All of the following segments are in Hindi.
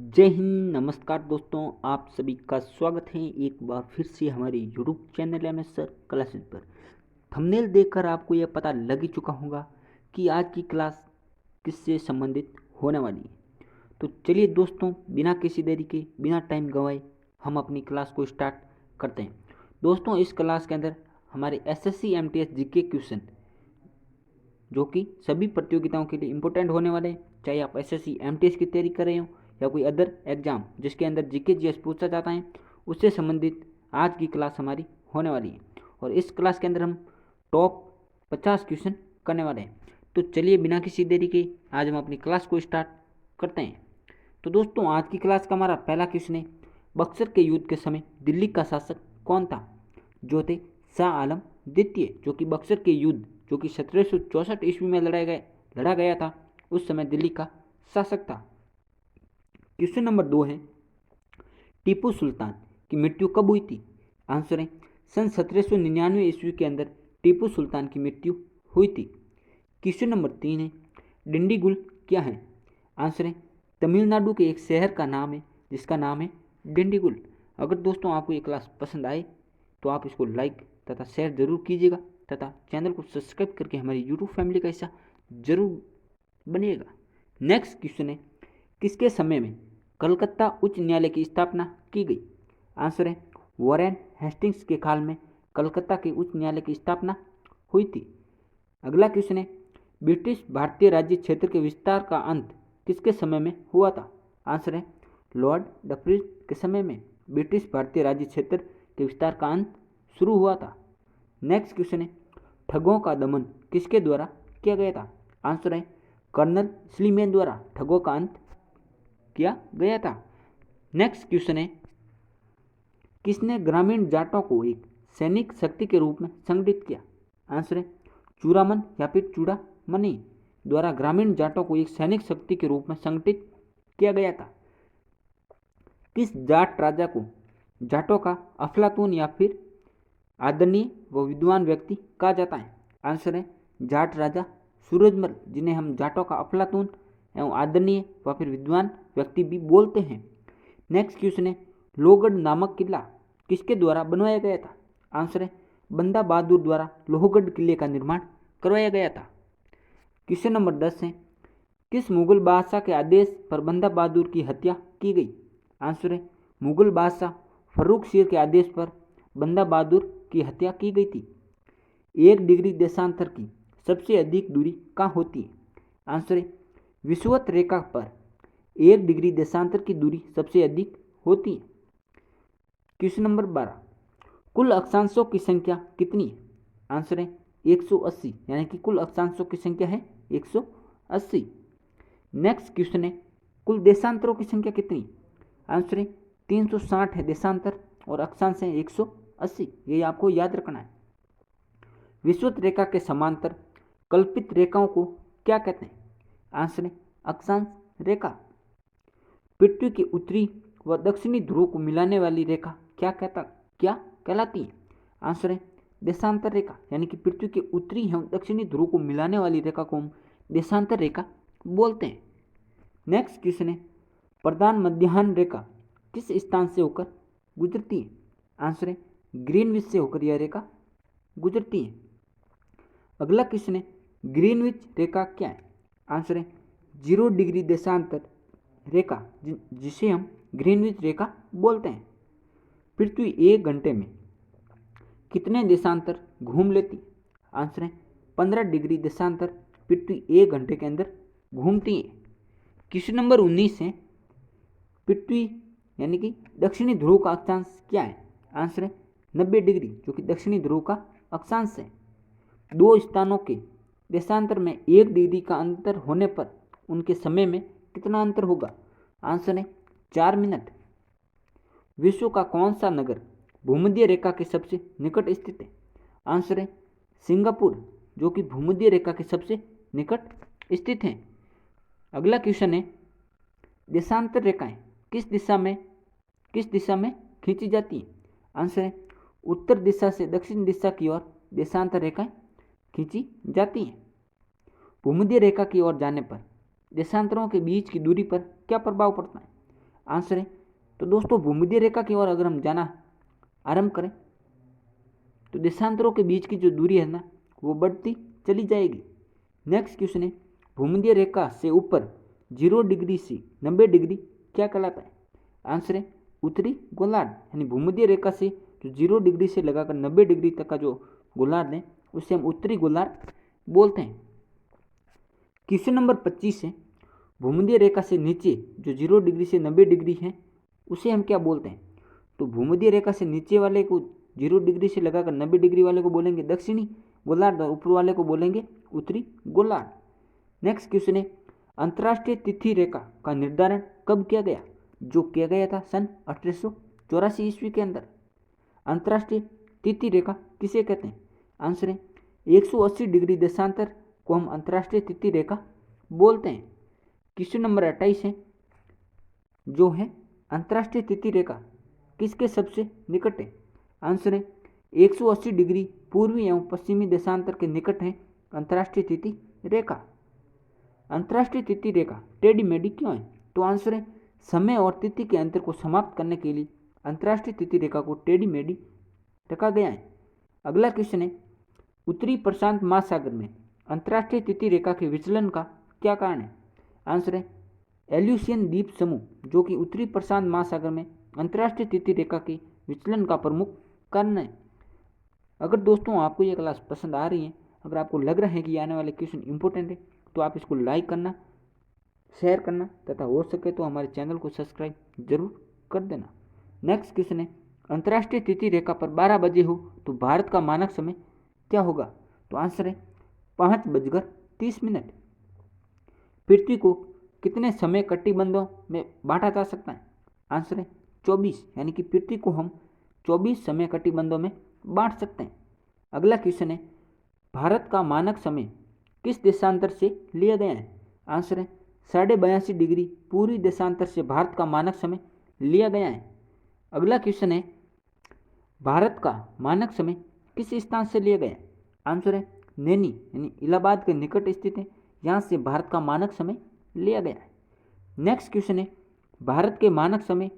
जय हिंद। नमस्कार दोस्तों, आप सभी का स्वागत है एक बार फिर से हमारे YouTube channel M S sir classes पर। थंबनेल देखकर आपको यह पता लग ही चुका होगा कि आज की क्लास किससे संबंधित होने वाली है। तो चलिए दोस्तों, बिना किसी देरी के, बिना टाइम गंवाए हम अपनी क्लास को स्टार्ट करते हैं। दोस्तों, इस क्लास के अंदर हमारे एसएससी एमटीएस जीके क्वेश्चन जो कि सभी प्रतियोगिताओं के लिए इम्पोर्टेंट होने वाले हैं, चाहे आप एसएससी एमटीएस की तैयारी कर रहे हो या कोई अदर एग्जाम जिसके अंदर जीके जीएस पूछा जाता है, उससे संबंधित आज की क्लास हमारी होने वाली है। और इस क्लास के अंदर हम टॉप 50 क्वेश्चन करने वाले हैं। तो चलिए बिना किसी देरी के आज हम अपनी क्लास को स्टार्ट करते हैं। तो दोस्तों, आज की क्लास का हमारा पहला क्वेश्चन है, बक्सर के युद्ध के समय दिल्ली का शासक कौन था? जो थे शाह आलम द्वितीय, जो कि बक्सर के युद्ध जो कि 1764 ईस्वी में लड़ा गया था, उस समय दिल्ली का शासक था। क्वेश्चन नंबर 2 है, टीपू सुल्तान की मृत्यु कब हुई थी? आंसर है सन 1799 ईस्वी के अंदर टीपू सुल्तान की मृत्यु हुई थी। क्वेश्चन नंबर 3 है, डिंडीगुल क्या है? आंसर है तमिलनाडु के एक शहर का नाम है जिसका नाम है डिंडीगुल। अगर दोस्तों आपको ये क्लास पसंद आए तो आप इसको लाइक तथा शेयर जरूर कीजिएगा तथा चैनल को सब्सक्राइब करके हमारी यूट्यूब फैमिली का हिस्सा जरूर बनिएगा। नेक्स्ट क्वेश्चन है, किसके समय में कलकत्ता उच्च न्यायालय की स्थापना की गई? आंसर है वॉरेन हेस्टिंग्स के काल में कलकत्ता के उच्च न्यायालय की स्थापना हुई थी। अगला क्वेश्चन है, ब्रिटिश भारतीय राज्य क्षेत्र के विस्तार का अंत किसके समय में हुआ था? आंसर है लॉर्ड डफरिन के समय में ब्रिटिश भारतीय राज्य क्षेत्र के विस्तार का अंत शुरू हुआ था। नेक्स्ट क्वेश्चन है, ठगों का दमन किसके द्वारा किया गया था? आंसर है कर्नल स्लीमैन द्वारा ठगों का अंत किया गया था। नेक्स्ट क्वेश्चन है, किसने ग्रामीण जाटों को एक सैनिक शक्ति के रूप में संगठित किया? आंसर है चूड़ामन या फिर चूड़ामनी द्वारा ग्रामीण जाटों को एक सैनिक शक्ति के रूप में संगठित किया गया था। किस जाट राजा को जाटों का अफलातून या फिर आदरणीय व विद्वान व्यक्ति कहा जाता है? आंसर है जाट राजा सूरजमल, जिन्हें हम जाटों का अफलातून एवं आदरणीय व फिर विद्वान व्यक्ति भी बोलते हैं। नेक्स्ट क्वेश्चन है, लोहगढ़ नामक किला किसके द्वारा बनवाया गया था? आंसर है बंदा बहादुर द्वारा लोहगढ़ किले का निर्माण करवाया गया था। क्वेश्चन नंबर 10 है, किस मुगल बादशाह के आदेश पर बंदा बहादुर की हत्या की गई? आंसर है मुगल बादशाह फर्रुख शेर के आदेश पर बंदा बहादुर की हत्या की गई थी। 1 डिग्री देशांतर की सबसे अधिक दूरी कहाँ होती है? आंसर है विषुवत रेखा पर 1 डिग्री देशांतर की दूरी सबसे अधिक होती है। क्वेश्चन नंबर 12, कुल अक्षांशों की संख्या कितनी है? आंसर है 180, यानी कि कुल अक्षांशों की संख्या है 180। नेक्स्ट क्वेश्चन है, कुल देशांतरों की संख्या कितनी? आंसर है 360 है देशांतर और अक्षांश है 180। ये आपको याद रखना है। विषुवत रेखा के समांतर कल्पित रेखाओं को क्या कहते हैं? आंसर है अक्षांश रेखा। पृथ्वी के उत्तरी व दक्षिणी ध्रुव को मिलाने वाली रेखा क्या कहलाती है? आंसर है देशांतर रेखा, यानी कि पृथ्वी के उत्तरी एवं दक्षिणी ध्रुव को मिलाने वाली रेखा को हम देशांतर रेखा बोलते हैं। नेक्स्ट क्वेश्चन है, प्रधान मध्याह्न रेखा किस स्थान से होकर गुजरती है? आंसर है ग्रीनविच से होकर यह रेखा गुजरती है। अगला क्वेश्चन है, ग्रीनविच रेखा क्या है? आंसर है 0 डिग्री देशांतर रेखा, जिसे हम ग्रीनविच रेखा बोलते हैं। पृथ्वी 1 घंटे में कितने देशांतर घूम लेती? आंसर है 15 डिग्री देशांतर पृथ्वी 1 घंटे के अंदर घूमती है। क्वेश्चन नंबर 19 है, पृथ्वी यानी कि दक्षिणी ध्रुव का अक्षांश क्या है? आंसर है 90 डिग्री, जो कि दक्षिणी ध्रुव का अक्षांश है। दो स्थानों के देशांतर में 1 डिग्री का अंतर होने पर उनके समय में कितना अंतर होगा? आंसर है 4 मिनट। विश्व का कौन सा नगर भूमध्य रेखा के सबसे निकट स्थित है? आंसर है सिंगापुर, जो कि भूमध्य रेखा के सबसे निकट स्थित है। अगला क्वेश्चन है, देशांतर रेखाएं किस दिशा में खींची जाती है? आंसर है उत्तर दिशा से दक्षिण दिशा की ओर देशांतर रेखाएं खींची जाती हैं। भूमध्य रेखा की ओर जाने पर देशांतरों के बीच की दूरी पर क्या प्रभाव पड़ता है? आंसर है। तो दोस्तों भूमध्य रेखा की ओर अगर हम जाना आरंभ करें तो देशांतरों के बीच की जो दूरी है ना वो बढ़ती चली जाएगी। नेक्स्ट क्वेश्चन है, भूमध्य रेखा से ऊपर 0 डिग्री से 90 डिग्री क्या कहलाता है? आंसर है उत्तरी गोलार्ध, यानी भूमध्य रेखा से जो 0 डिग्री से लगाकर 90 डिग्री तक का जो गोलार्ध है उसे हम उत्तरी गोलार्ध बोलते हैं। क्वेश्चन नंबर 25 है, भूमध्य रेखा से नीचे जो 0 डिग्री से 90 डिग्री है उसे हम क्या बोलते हैं? तो भूमध्य रेखा से नीचे वाले को 0 डिग्री से लगाकर 90 डिग्री वाले को बोलेंगे दक्षिणी गोलार्ध और ऊपर वाले को बोलेंगे उत्तरी गोलार्ध। नेक्स्ट क्वेश्चन है, अंतर्राष्ट्रीय तिथि रेखा का निर्धारण कब किया गया? जो किया गया था सन 1884 ईस्वी के अंदर। अंतर्राष्ट्रीय तिथि रेखा किसे कहते हैं? आंसर है 180 डिग्री देशांतर को हम अंतर्राष्ट्रीय तिथि रेखा बोलते हैं। क्वेश्चन नंबर 28 है, जो है अंतर्राष्ट्रीय तिथि रेखा किसके सबसे निकट है? आंसर है 180 डिग्री पूर्वी एवं पश्चिमी देशांतर के निकट है अंतर्राष्ट्रीय तिथि रेखा। अंतर्राष्ट्रीय तिथि रेखा टेढ़ी मेढ़ी क्यों है? तो आंसर है समय और तिथि के अंतर को समाप्त करने के लिए अंतर्राष्ट्रीय तिथि रेखा को टेढ़ी मेढ़ी रखा गया है। अगला क्वेश्चन है, उत्तरी प्रशांत महासागर में अंतर्राष्ट्रीय तिथि रेखा के विचलन का क्या कारण है? आंसर है एल्यूसियन द्वीप समूह, जो कि उत्तरी प्रशांत महासागर में अंतर्राष्ट्रीय तिथि रेखा के विचलन का प्रमुख कारण है। अगर दोस्तों आपको ये क्लास पसंद आ रही है, अगर आपको लग रहा है कि आने वाले क्वेश्चन इंपॉर्टेंट है, तो आप इसको लाइक करना, शेयर करना तथा हो सके तो हमारे चैनल को सब्सक्राइब जरूर कर देना। नेक्स्ट क्वेश्चन है, अंतर्राष्ट्रीय तिथि रेखा पर 12 बजे हो तो भारत का मानक समय क्या होगा? तो आंसर है 5:30। पृथ्वी को कितने समय कटिबंधों में बांटा जा सकता है? आंसर है 24, यानी कि पृथ्वी को हम 24 समय कटिबंधों में बांट सकते हैं। अगला क्वेश्चन है, भारत का मानक समय किस देशांतर से लिया गया है? आंसर है 82.5 डिग्री पूर्वी देशांतर से भारत का मानक समय लिया गया है। अगला क्वेश्चन है, भारत का मानक समय किस स्थान से लिया गया है? आंसर है नैनी, यानी इलाहाबाद के निकट स्थित है, यहाँ से भारत का मानक समय लिया गया है। नेक्स्ट क्वेश्चन है, भारत के मानक समय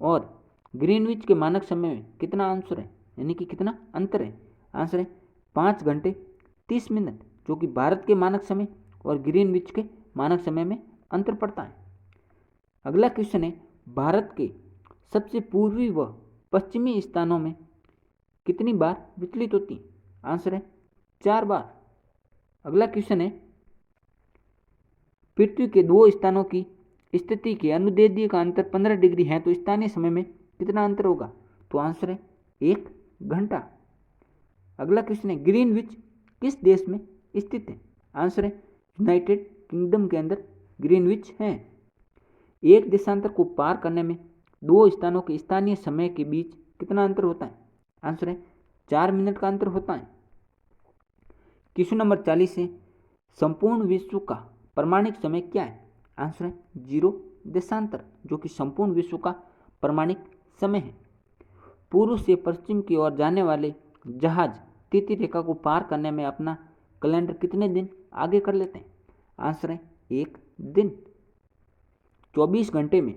और ग्रीनविच के मानक समय में कितना अंतर है, यानी कि कितना अंतर है? आंसर है 5:30, जो कि भारत के मानक समय और ग्रीनविच के मानक समय में अंतर पड़ता है। अगला क्वेश्चन है, भारत के सबसे पूर्वी व पश्चिमी स्थानों में कितनी बार विचलित होती है? आंसर है 4 बार। अगला क्वेश्चन है, पृथ्वी के 2 स्थानों की स्थिति के अनुदैर्ध्य का अंतर 15 डिग्री है तो स्थानीय समय में कितना अंतर होगा? तो आंसर है 1 घंटा। अगला क्वेश्चन है, ग्रीनविच किस देश में स्थित है? आंसर है यूनाइटेड किंगडम के अंदर ग्रीनविच है। एक देशांतर को पार करने में 2 स्थानों के स्थानीय समय के बीच कितना अंतर होता है? आंसर है 4 मिनट का अंतर होता है। क्वेश्चन नंबर 40 है, संपूर्ण विश्व का प्रमाणिक समय क्या है? आंसर है 0 देशांतर, जो कि संपूर्ण विश्व का प्रमाणिक समय है। पूर्व से पश्चिम की ओर जाने वाले जहाज तिथि रेखा को पार करने में अपना कैलेंडर कितने दिन आगे कर लेते हैं? आंसर है 1 दिन। 24 घंटे में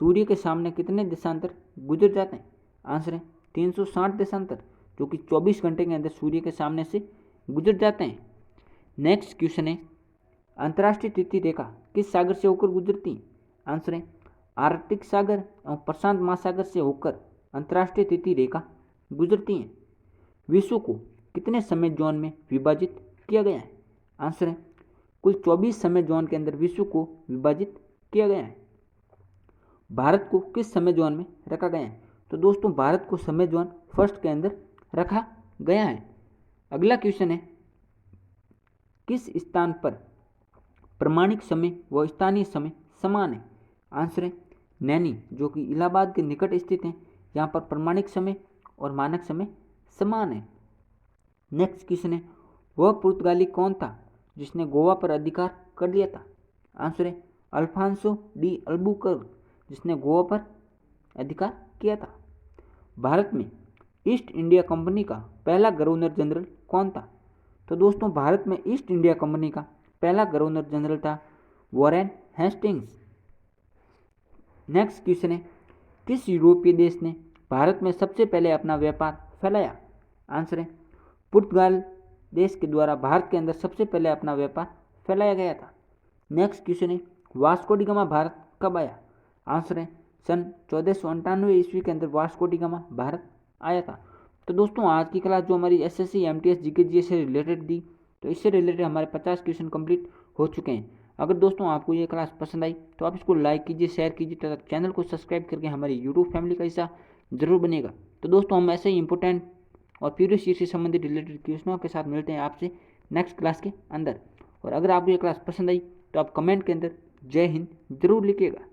सूर्य के सामने कितने देशांतर गुजर जाते हैं? आंसर है 360 देशांतर, जो कि 24 घंटे के अंदर सूर्य के सामने से गुजर जाते हैं। नेक्स्ट क्वेश्चन है, अंतर्राष्ट्रीय तिथि रेखा किस सागर से होकर गुजरती है? आंसर है आर्कटिक सागर और प्रशांत महासागर से होकर अंतर्राष्ट्रीय तिथि रेखा गुजरती है। विश्व को कितने समय जोन में विभाजित किया गया है? आंसर है कुल 24 समय जोन के अंदर विश्व को विभाजित किया गया है। भारत को किस समय जोन में रखा गया है? तो दोस्तों भारत को समय जोन फर्स्ट के अंदर रखा गया है। अगला क्वेश्चन है, किस स्थान पर प्रमाणिक समय व स्थानीय समय समान है? आंसर है नैनी, जो कि इलाहाबाद के निकट स्थित है, यहाँ पर प्रमाणिक समय और मानक समय समान है। नेक्स्ट क्वेश्चन है, वह पुर्तगाली कौन था जिसने गोवा पर अधिकार कर लिया था? आंसर है अल्फांसो डी अल्बुकर्क, जिसने गोवा पर अधिकार किया था। भारत में ईस्ट इंडिया कंपनी का पहला गवर्नर जनरल कौन था? तो दोस्तों भारत में ईस्ट इंडिया कंपनी का पहला गवर्नर जनरल था वॉरेन हेस्टिंग्स। नेक्स्ट क्वेश्चन है, किस यूरोपीय देश ने भारत में सबसे पहले अपना व्यापार फैलाया? आंसर है पुर्तगाल देश के द्वारा भारत के अंदर सबसे पहले अपना व्यापार फैलाया गया था। नेक्स्ट क्वेश्चन है, वास्को डी गामा भारत कब आया? आंसर है सन 1498 ईस्वी के अंदर वास्को डी गामा भारत आया था। तो दोस्तों आज की क्लास जो हमारी एसएससी एमटीएस जीके जी से रिलेटेड थी, तो इससे रिलेटेड हमारे 50 क्वेश्चन कंप्लीट हो चुके हैं। अगर दोस्तों आपको ये क्लास पसंद आई तो आप इसको लाइक कीजिए, शेयर कीजिए तथा चैनल को सब्सक्राइब करके हमारी यूट्यूब फैमिली का हिस्सा जरूर बनेगा। तो दोस्तों हम ऐसे ही इंपॉर्टेंट और प्रीवियस ईयर से संबंधित रिलेटेड क्वेश्चनों के साथ मिलते हैं आपसे नेक्स्ट क्लास के अंदर। और अगर आपको ये क्लास पसंद आई तो आप कमेंट के अंदर जय हिंद जरूर लिखिएगा।